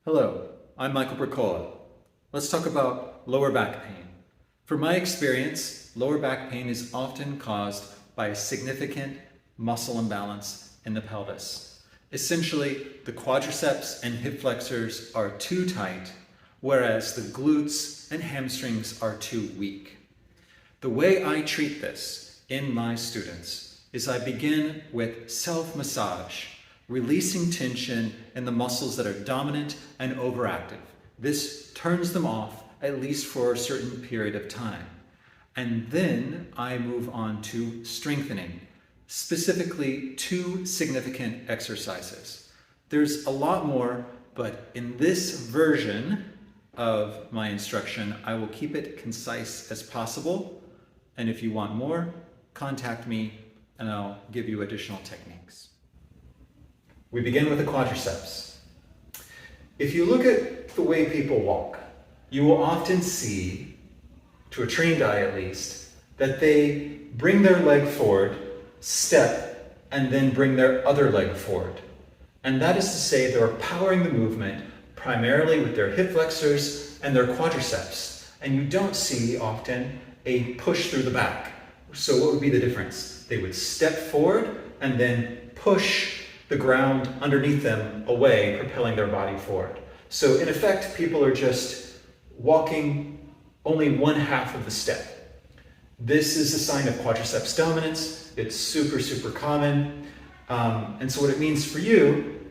Hello, I'm Michael Bricola. Let's talk about lower back pain. From my experience, lower back pain is often caused by a significant muscle imbalance in the pelvis. Essentially, the quadriceps and hip flexors are too tight, whereas the glutes and hamstrings are too weak. The way I treat this in my students is I begin with self-massage, releasing tension in the muscles that are dominant and overactive. This turns them off, at least for a certain period of time. And then I move on to strengthening, specifically 2 significant exercises. There's a lot more, but in this version of my instruction, I will keep it concise as possible. And if you want more, contact me and I'll give you additional techniques. We begin with the quadriceps. If you look at the way people walk, you will often see, to a trained eye at least, that they bring their leg forward, step, and then bring their other leg forward. And that is to say they're powering the movement primarily with their hip flexors and their quadriceps. And you don't see often a push through the back. So what would be the difference? They would step forward and then push the ground underneath them away, propelling their body forward. So in effect, people are just walking only one half of the step. This is a sign of quadriceps dominance. It's super common. And so what it means for you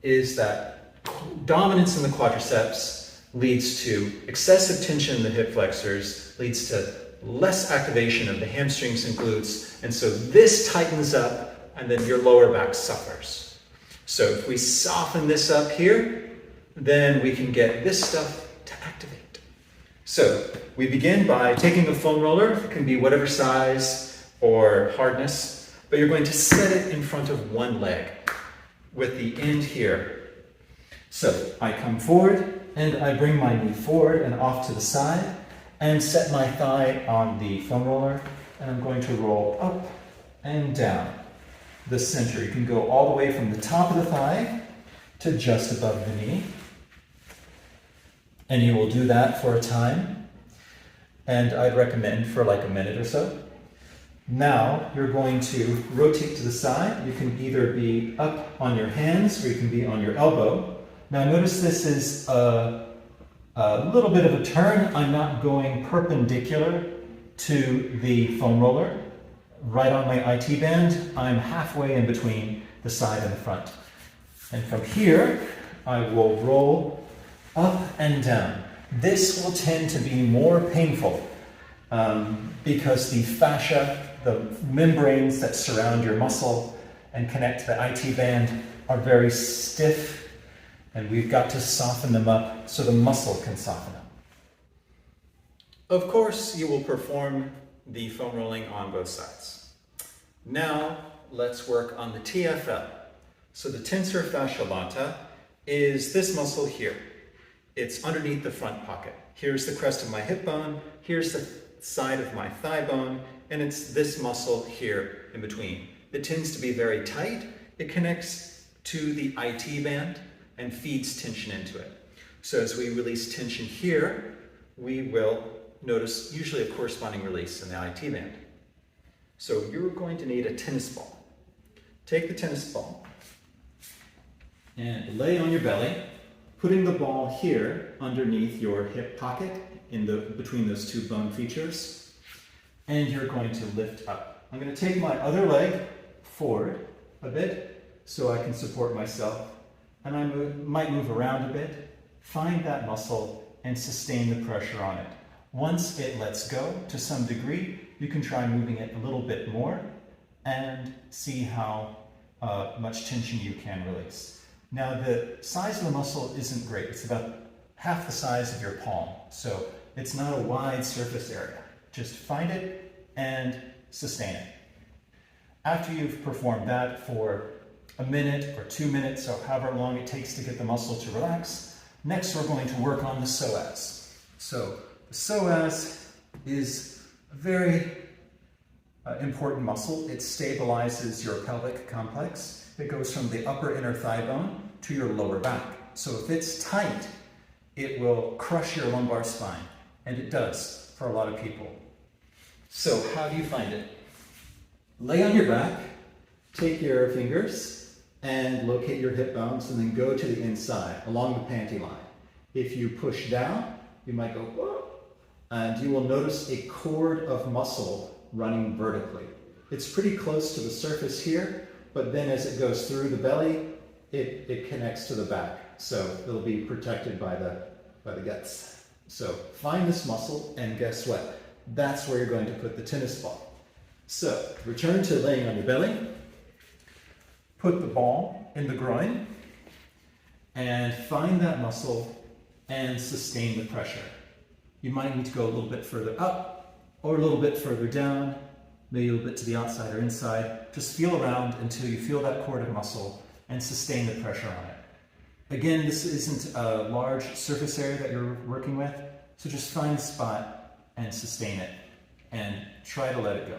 is that dominance in the quadriceps leads to excessive tension in the hip flexors, leads to less activation of the hamstrings and glutes. And so this tightens up and then your lower back suffers. So if we soften this up here, then we can get this stuff to activate. So we begin by taking a foam roller. It can be whatever size or hardness, but you're going to set it in front of one leg with the end here. So I come forward and I bring my knee forward and off to the side and set my thigh on the foam roller, and I'm going to roll up and down the center. You can go all the way from the top of the thigh to just above the knee. And you will do that for a time. And I'd recommend for like a minute or so. Now you're going to rotate to the side. You can either be up on your hands or you can be on your elbow. Now notice this is a little bit of a turn. I'm not going perpendicular to the foam roller. Right on my IT band, I'm halfway in between the side and the front. And from here, I will roll up and down. This will tend to be more painful because the fascia, the membranes that surround your muscle and connect to the IT band are very stiff, and we've got to soften them up so the muscle can soften up. Of course, you will perform the foam rolling on both sides. Now, let's work on the TFL. So the tensor fasciae lata is this muscle here. It's underneath the front pocket. Here's the crest of my hip bone, here's the side of my thigh bone, and it's this muscle here in between. It tends to be very tight. It connects to the IT band and feeds tension into it. So as we release tension here, we will notice usually a corresponding release in the IT band. So you're going to need a tennis ball. Take the tennis ball and lay on your belly, putting the ball here underneath your hip pocket between those 2 bone features, and you're going to lift up. I'm going to take my other leg forward a bit so I can support myself, and I might move around a bit, find that muscle and sustain the pressure on it. Once it lets go to some degree, you can try moving it a little bit more and see how much tension you can release. Now the size of the muscle isn't great. It's about half the size of your palm, so it's not a wide surface area. Just find it and sustain it. After you've performed that for a minute or 2 minutes, or however long it takes to get the muscle to relax, next we're going to work on the psoas. So the psoas is a very important muscle. It stabilizes your pelvic complex. It goes from the upper inner thigh bone to your lower back. So if it's tight, it will crush your lumbar spine, and it does for a lot of people. So how do you find it? Lay on your back, take your fingers, and locate your hip bones, and then go to the inside along the panty line. If you push down, you might go, whoa, and you will notice a cord of muscle running vertically. It's pretty close to the surface here, but then as it goes through the belly, it connects to the back. So it'll be protected by the guts. So find this muscle, and guess what? That's where you're going to put the tennis ball. So return to laying on your belly. Put the ball in the groin, and find that muscle and sustain the pressure. You might need to go a little bit further up or a little bit further down, maybe a little bit to the outside or inside. Just feel around until you feel that cord of muscle and sustain the pressure on it. Again, this isn't a large surface area that you're working with, so just find a spot and sustain it and try to let it go.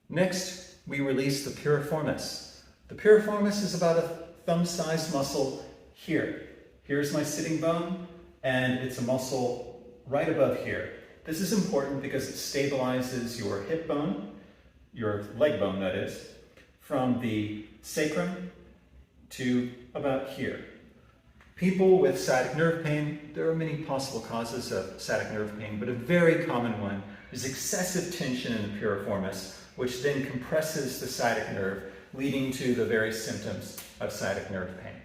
Next, we release the piriformis. The piriformis is about a thumb-sized muscle here. Here's my sitting bone, and it's a muscle right above here. This is important because it stabilizes your hip bone, your leg bone that is, from the sacrum to about here. People with sciatic nerve pain, there are many possible causes of sciatic nerve pain, but a very common one is excessive tension in the piriformis, which then compresses the sciatic nerve, leading to the various symptoms of sciatic nerve pain.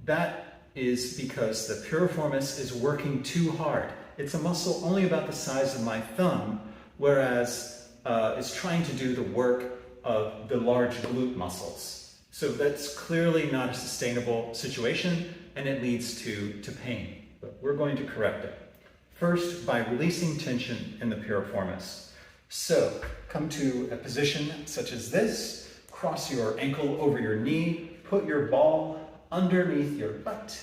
That is because the piriformis is working too hard. It's a muscle only about the size of my thumb, whereas it's trying to do the work of the large glute muscles. So that's clearly not a sustainable situation, and it leads to pain. But we're going to correct it. First, by releasing tension in the piriformis. So come to a position such as this, cross your ankle over your knee, put your ball underneath your butt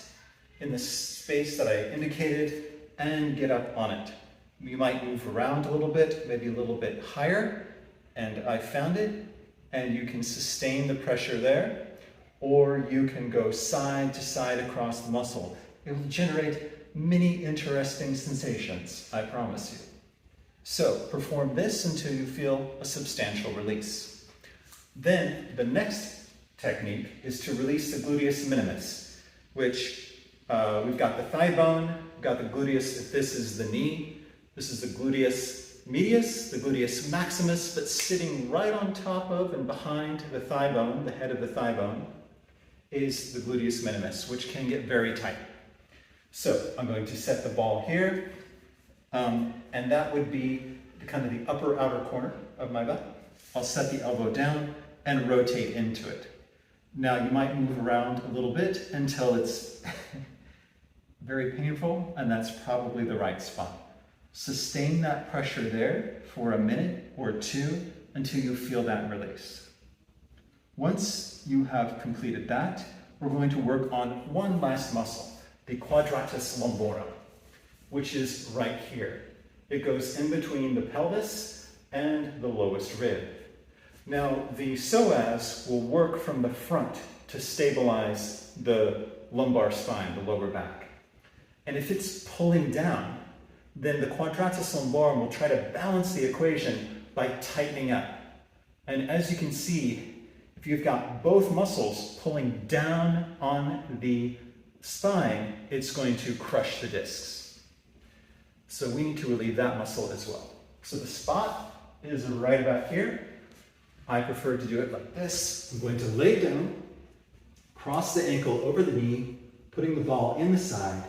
in the space that I indicated, and get up on it. You might move around a little bit, maybe a little bit higher, and I found it, and you can sustain the pressure there, or you can go side to side across the muscle. It will generate many interesting sensations, I promise you. So perform this until you feel a substantial release. Then the next technique is to release the gluteus minimus, which we've got the thigh bone, we've got the gluteus, if this is the knee, this is the gluteus medius, the gluteus maximus, but sitting right on top of and behind the thigh bone, the head of the thigh bone, is the gluteus minimus, which can get very tight. So I'm going to set the ball here, and that would be kind of the upper outer corner of my butt. I'll set the elbow down and rotate into it. Now you might move around a little bit until it's very painful, and that's probably the right spot. Sustain that pressure there for a minute or two until you feel that release. Once you have completed that, we're going to work on one last muscle, the quadratus lumborum, which is right here. It goes in between the pelvis and the lowest rib. Now, the psoas will work from the front to stabilize the lumbar spine, the lower back. And if it's pulling down, then the quadratus lumborum will try to balance the equation by tightening up. And as you can see, if you've got both muscles pulling down on the spine, it's going to crush the discs. So we need to relieve that muscle as well. So the spot is right about here. I prefer to do it like this. I'm going to lay down, cross the ankle over the knee, putting the ball in the side,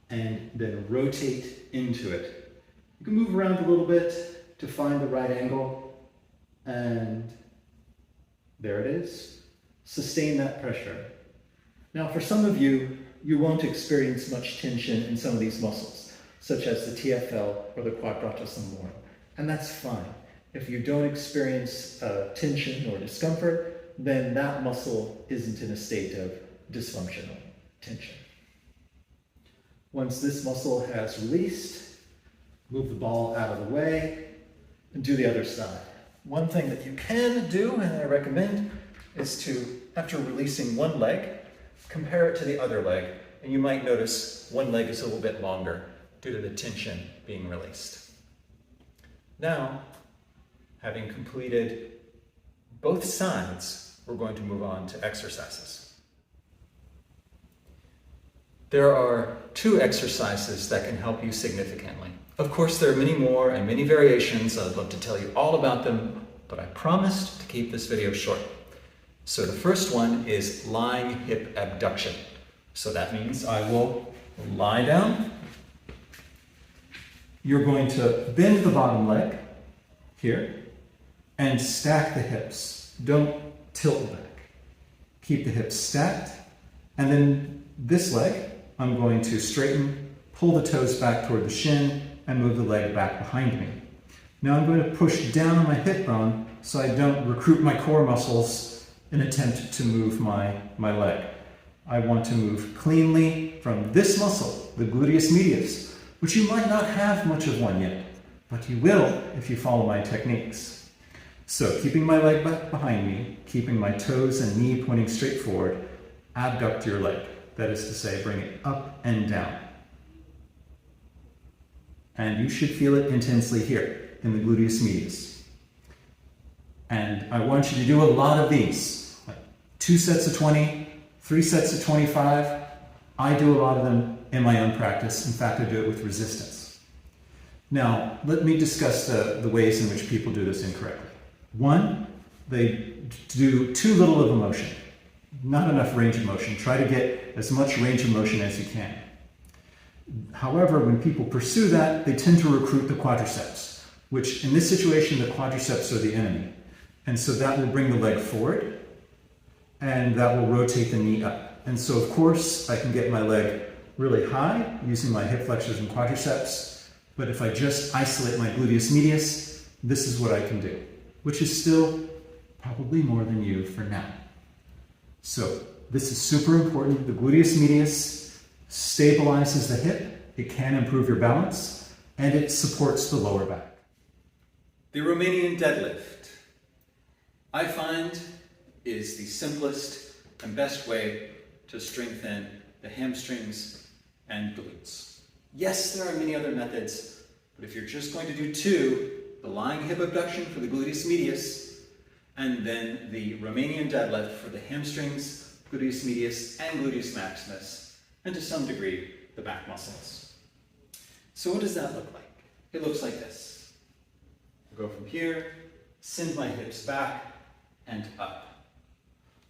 and then rotate into it. You can move around a little bit to find the right angle, and there it is. Sustain that pressure. Now for some of you, you won't experience much tension in some of these muscles, such as the TFL or the quadratus lumborum, and that's fine. If you don't experience tension or discomfort, then that muscle isn't in a state of dysfunctional tension. Once this muscle has released, move the ball out of the way and do the other side. One thing that you can do, and I recommend, is to, after releasing one leg, compare it to the other leg, and you might notice one leg is a little bit longer due to the tension being released. Now, having completed both sides, we're going to move on to exercises. There are 2 exercises that can help you significantly. Of course, there are many more and many variations. I'd love to tell you all about them, but I promised to keep this video short. So the first one is lying hip abduction. So that means I will lie down. You're going to bend the bottom leg here and stack the hips. Don't tilt back. Keep the hips stacked. And then this leg, I'm going to straighten, pull the toes back toward the shin, and move the leg back behind me. Now I'm going to push down on my hip bone so I don't recruit my core muscles in an attempt to move my leg. I want to move cleanly from this muscle, the gluteus medius, which you might not have much of one yet, but you will if you follow my techniques. So keeping my leg back behind me, keeping my toes and knee pointing straight forward, abduct your leg. That is to say, bring it up and down. And you should feel it intensely here in the gluteus medius. And I want you to do a lot of these, like 2 sets of 20, 3 sets of 25. I do a lot of them in my own practice. In fact, I do it with resistance. Now, let me discuss the ways in which people do this incorrectly. One, they do too little of a motion, not enough range of motion. Try to get as much range of motion as you can. However, when people pursue that, they tend to recruit the quadriceps, which in this situation, the quadriceps are the enemy. And so that will bring the leg forward, and that will rotate the knee up. And so, of course, I can get my leg really high using my hip flexors and quadriceps, but if I just isolate my gluteus medius, this is what I can do, which is still probably more than you for now. So this is super important. The gluteus medius stabilizes the hip, it can improve your balance, and it supports the lower back. The Romanian deadlift, I find, is the simplest and best way to strengthen the hamstrings and glutes. Yes, there are many other methods, but if you're just going to do 2, the lying hip abduction for the gluteus medius, and then the Romanian deadlift for the hamstrings, gluteus medius, and gluteus maximus, and to some degree, the back muscles. So what does that look like? It looks like this. I'll go from here, send my hips back and up.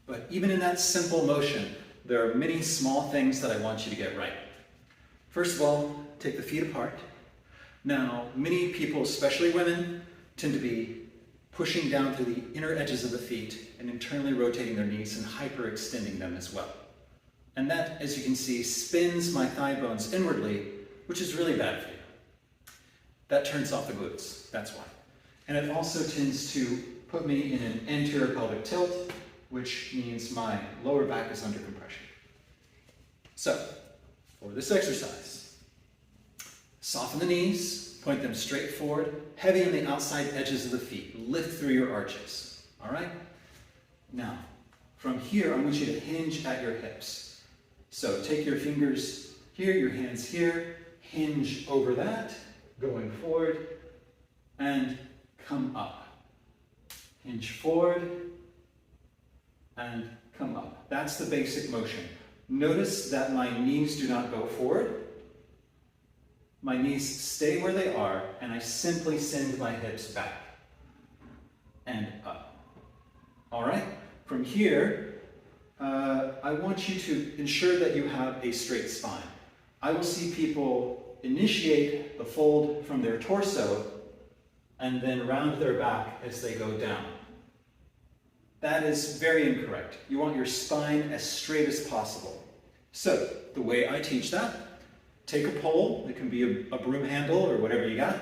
But even in that simple motion, there are many small things that I want you to get right. First of all, take the feet apart. Now, many people, especially women, tend to be pushing down through the inner edges of the feet and internally rotating their knees and hyperextending them as well. And that, as you can see, spins my thigh bones inwardly, which is really bad for you. That turns off the glutes, that's why. And it also tends to put me in an anterior pelvic tilt, which means my lower back is under compression. So, for this exercise, soften the knees, point them straight forward, heavy on the outside edges of the feet. Lift through your arches, all right? Now, from here, I want you to hinge at your hips. So take your fingers here, your hands here, hinge over that, going forward, and come up. Hinge forward, and come up. That's the basic motion. Notice that my knees do not go forward. My knees stay where they are, and I simply send my hips back and up. All right? From here, I want you to ensure that you have a straight spine. I will see people initiate the fold from their torso and then round their back as they go down. That is very incorrect. You want your spine as straight as possible. So, the way I teach that, take a pole, it can be a broom handle or whatever you got,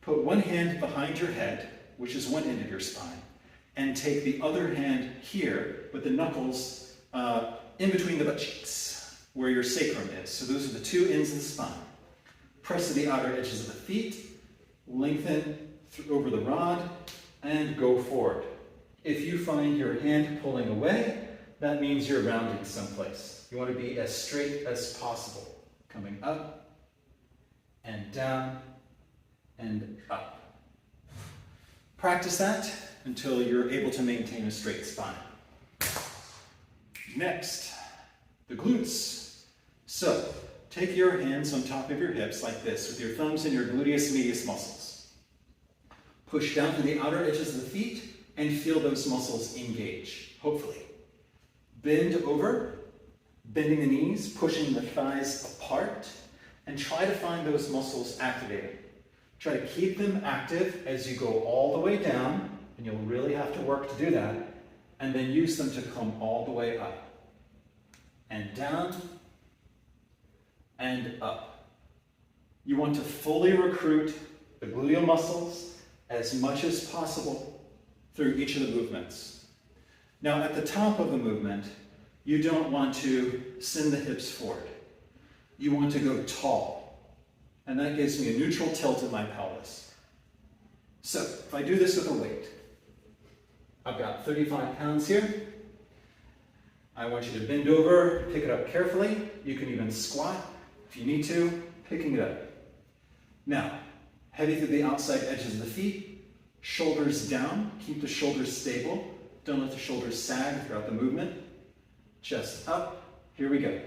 put one hand behind your head, which is one end of your spine, and take the other hand here with the knuckles in between the butt cheeks, where your sacrum is. So those are the 2 ends of the spine. Press to the outer edges of the feet, lengthen over the rod, and go forward. If you find your hand pulling away, that means you're rounding someplace. You want to be as straight as possible. Coming up and down and up. Practice that until you're able to maintain a straight spine. Next, the glutes. So, take your hands on top of your hips like this with your thumbs in your gluteus medius muscles. Push down to the outer edges of the feet and feel those muscles engage, hopefully. Bend over, bending the knees, pushing the thighs apart, and try to find those muscles activating. Try to keep them active as you go all the way down, and you'll really have to work to do that, and then use them to come all the way up. And down, and up. You want to fully recruit the gluteal muscles as much as possible through each of the movements. Now at the top of the movement, you don't want to send the hips forward. You want to go tall, and that gives me a neutral tilt in my pelvis. So if I do this with a weight, I've got 35 pounds here. I want you to bend over, pick it up carefully. You can even squat if you need to, picking it up. Now, heavy through the outside edges of the feet, shoulders down, keep the shoulders stable. Don't let the shoulders sag throughout the movement. Chest up, here we go.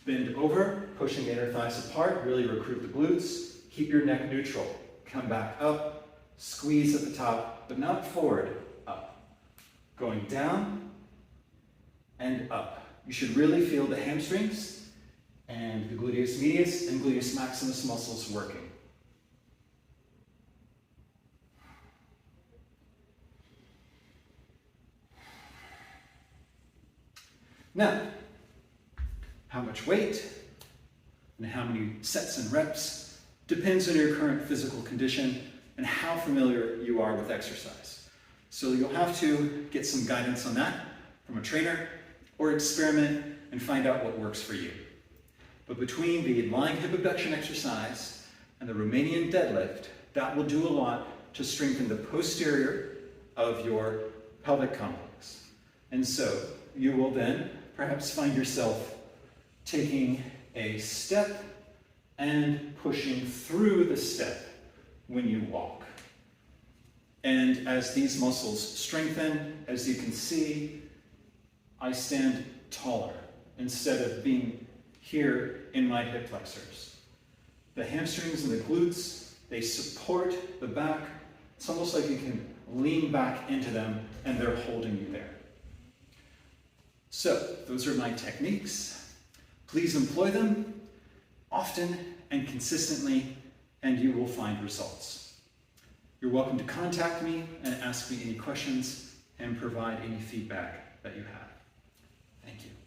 Bend over, pushing the inner thighs apart, really recruit the glutes. Keep your neck neutral. Come back up, squeeze at the top, but not forward, up. Going down and up. You should really feel the hamstrings and the gluteus medius and gluteus maximus muscles working. Now, how much weight and how many sets and reps depends on your current physical condition and how familiar you are with exercise. So you'll have to get some guidance on that from a trainer or experiment and find out what works for you. But between the lying hip abduction exercise and the Romanian deadlift, that will do a lot to strengthen the posterior of your pelvic complex. And so you will then perhaps find yourself taking a step and pushing through the step when you walk. And as these muscles strengthen, as you can see, I stand taller instead of being here in my hip flexors. The hamstrings and the glutes, they support the back. It's almost like you can lean back into them and they're holding you there. So, those are my techniques. Please employ them often and consistently, and you will find results. You're welcome to contact me and ask me any questions and provide any feedback that you have. Thank you.